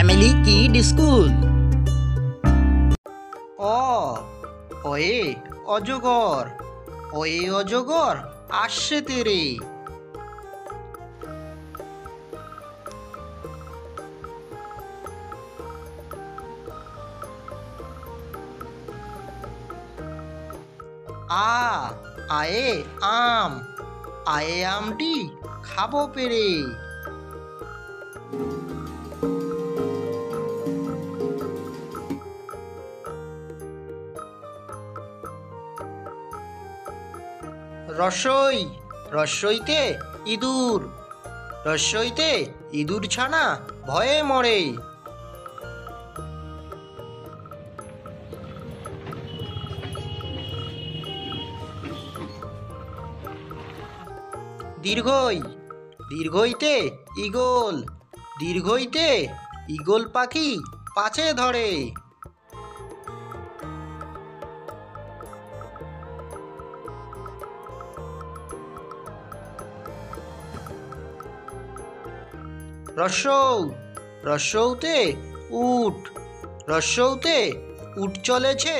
Family kid school. অ অয়ে অজগর, অয়ে অজগর আসছে তেরে। আ আয়ে আম, আয়ে আমটি খাবো পেরে। রসই, রসইতে ইঁদুর, রসইতে ইঁদুর ছানা ভয়ে মরে। দীর্ঘই, দীর্ঘইতে ঈগল, দীর্ঘইতে ঈগল পাখি পাছে ধরে। রস্যৌ, রস্যৌতে উট, রস্যৌতে উট চলেছে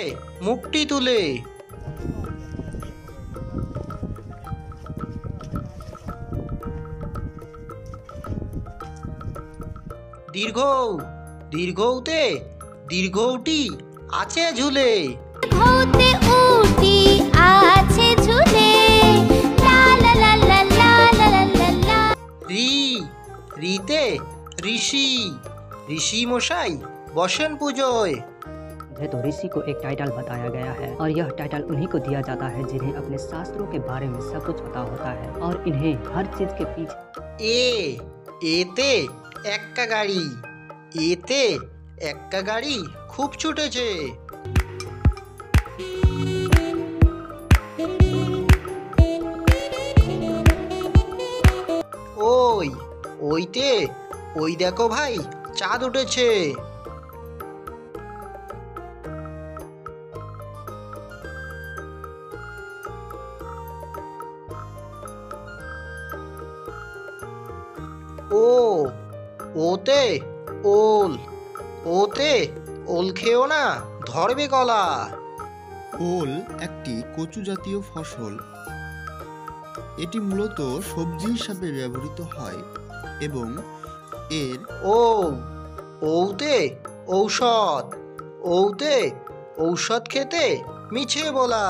মুখটি তুলে। দীর্ঘৌ, দীর্ঘৌতে দীর্ঘৌটি আছে ঝুলে। দীর্ঘৌতে উটি আছে ঝুলে, লা লা লা লা লা লা লা লা। রি, রিতে ঋষি, ঋষি মশাই বসেন পুজোয়। तो ऋषि को एक टाइटल बताया गया है और यह टाइटल उन्हीं को दिया जाता है जिन्हें अपने शास्त्रों के बारे में सब कुछ पता होता है और इन्हें हर चीज के पीछे। এ এতে এক্কা গাড়ি, এতে এক্কা গাড়ি খুব ছুটেছে। ওই, ওইতে ওই দেখো ভাই চাঁদ উঠেছে। ও ওতে ওল, ওতে ওল খেও না ধরবে কলা। ওল একটি কচু জাতীয় ফসল। এটি মূলত সবজি হিসাবে ব্যবহৃত হয় এবং এর ও ওতে ঔষধ, ওতে ঔষধ খেতে মিছে বলা।